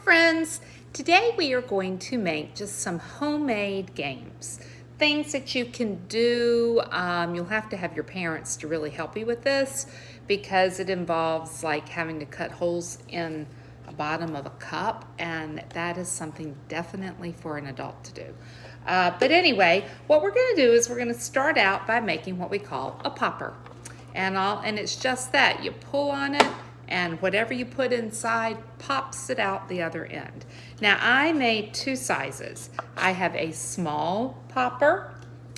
friends. Today we are going to make just some homemade games. Things that you can do. You'll have to have your parents to really help you with this because it involves like having to cut holes in the bottom of a cup, and that is something definitely for an adult to do. But anyway, what we're going to do is we're going to start out by making what we call a popper. And it's just that. You pull on it, and whatever you put inside pops it out the other end. Now, I made two sizes. I have a small popper,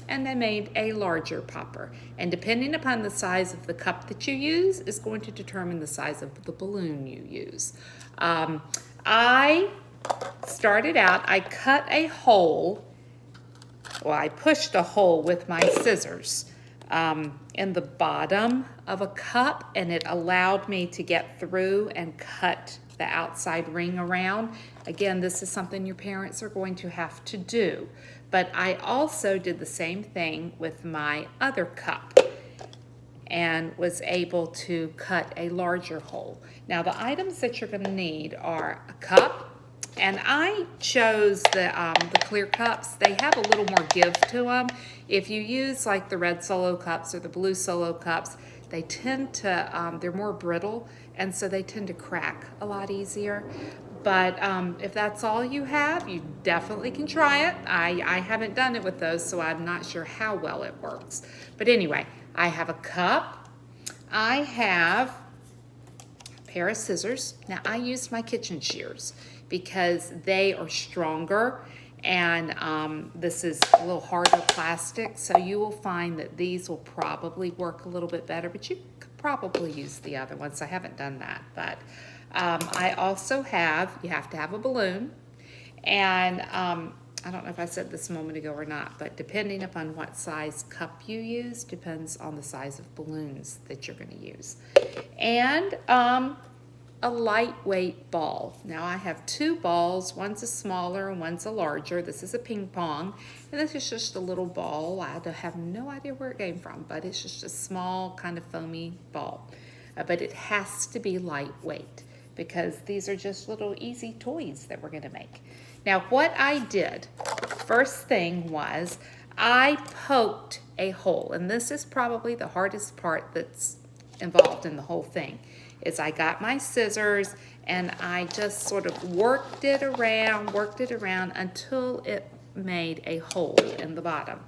and I made a larger popper. And depending upon the size of the cup that you use is going to determine the size of the balloon you use. I started out, I cut a hole, well, I pushed a hole with my scissors in the bottom of a cup, and it allowed me to get through and cut the outside ring around. Again, this is something your parents are going to have to do. But I also did the same thing with my other cup and was able to cut a larger hole. Now, the items that you're going to need are a cup, and I chose the clear cups. They have a little more give to them. If you use like the red Solo cups or the blue Solo cups, they tend to, they're more brittle, and so they tend to crack a lot easier. But if that's all you have, you definitely can try it. I haven't done it with those, so I'm not sure how well it works. But anyway, I have a cup. I have a pair of scissors. Now, I used my kitchen shears because they are stronger, and this is a little harder plastic, so you will find that these will probably work a little bit better, but you could probably use the other ones. I haven't done that, but I also have, you have to have a balloon, and I don't know if I said this a moment ago or not, but depending upon what size cup you use depends on the size of balloons that you're going to use. And a lightweight ball. Now, I have two balls. One's a smaller and one's a larger. This is a ping pong, and this is just a little ball. I have no idea where it came from, but it's just a small kind of foamy ball. But it has to be lightweight because these are just little easy toys that we're going to make. Now, what I did, first thing was I poked a hole, and this is probably the hardest part that's involved in the whole thing, is I got my scissors and I just sort of worked it around until it made a hole in the bottom.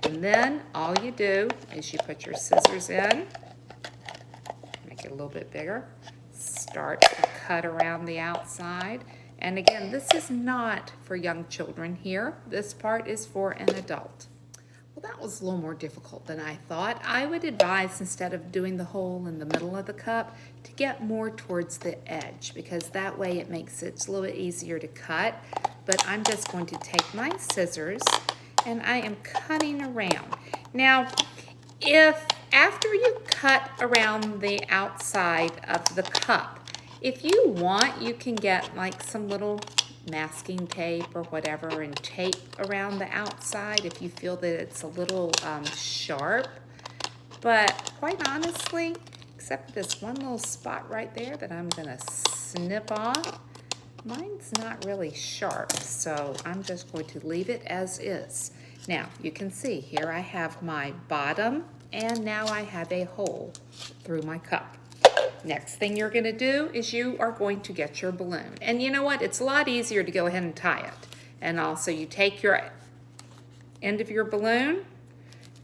And then all you do is you put your scissors in, make it a little bit bigger, start to cut around the outside. And again, this is not for young children here. This part is for an adult. Well, that was a little more difficult than I thought. I would advise, instead of doing the hole in the middle of the cup, to get more towards the edge, because that way it makes it a little bit easier to cut. But I'm just going to take my scissors and I am cutting around. Now, if after you cut around the outside of the cup, if you want, you can get like some little masking tape or whatever and tape around the outside if you feel that it's a little sharp. But quite honestly, except this one little spot right there that I'm gonna snip off, mine's not really sharp, so I'm just going to leave it as is. Now, you can see here I have my bottom, and now I have a hole through my cup. Next thing you're going to do is you are going to get your balloon. And you know what? It's a lot easier to go ahead and tie it. And also you take your end of your balloon,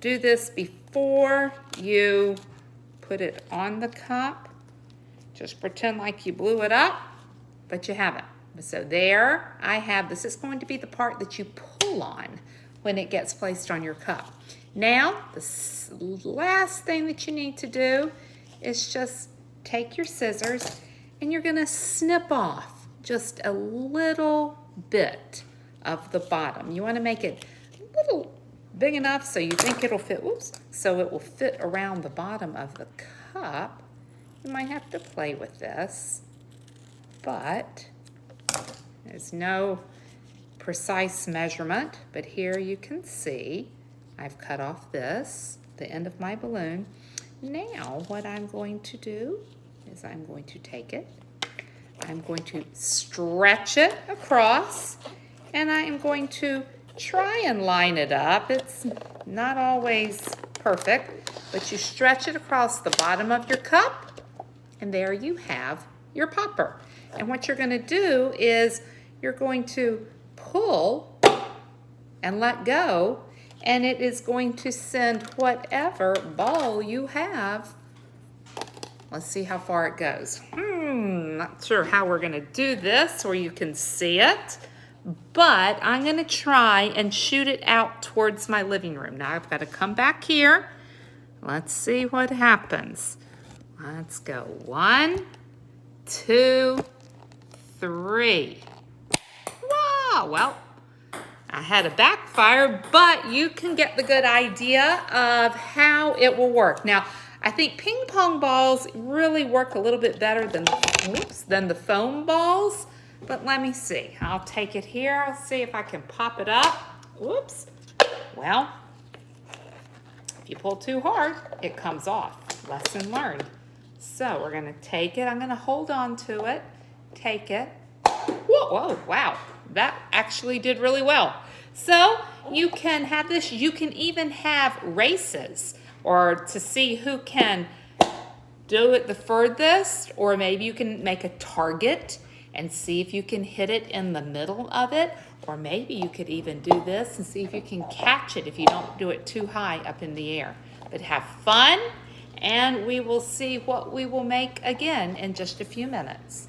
do this before you put it on the cup. Just pretend like you blew it up, but you haven't. So there I have, this is going to be the part that you pull on when it gets placed on your cup. Now, the last thing that you need to do is just take your scissors and you're going to snip off just a little bit of the bottom. You want to make it a little big enough so you think it'll fit, so it will fit around the bottom of the cup. You might have to play with this, but there's no precise measurement. But here you can see I've cut off this, the end of my balloon. Now what I'm going to do is I'm going to take it, I'm going to stretch it across, and I am going to try and line it up. It's not always perfect, but you stretch it across the bottom of your cup, and there you have your popper. And what you're going to do is you're going to pull and let go, and it is going to send whatever ball you have. Let's see how far it goes. Not sure how we're going to do this or you can see it, but I'm going to try and shoot it out towards my living room. Now I've got to come back here. Let's see what happens. Let's go. 1, 2, 3. Wow, well, I had a backfire, but you can get the good idea of how it will work. Now, I think ping pong balls really work a little bit better than the foam balls, but let me see. I'll take it here. I'll see if I can pop it up. Oops. Well, if you pull too hard, it comes off. Lesson learned. So we're going to take it. I'm going to hold on to it. Take it. Whoa, wow. That actually did really well. So you can have this. You can even have races, or to see who can do it the furthest, or maybe you can make a target and see if you can hit it in the middle of it, or maybe you could even do this and see if you can catch it if you don't do it too high up in the air. But have fun, and we will see what we will make again in just a few minutes.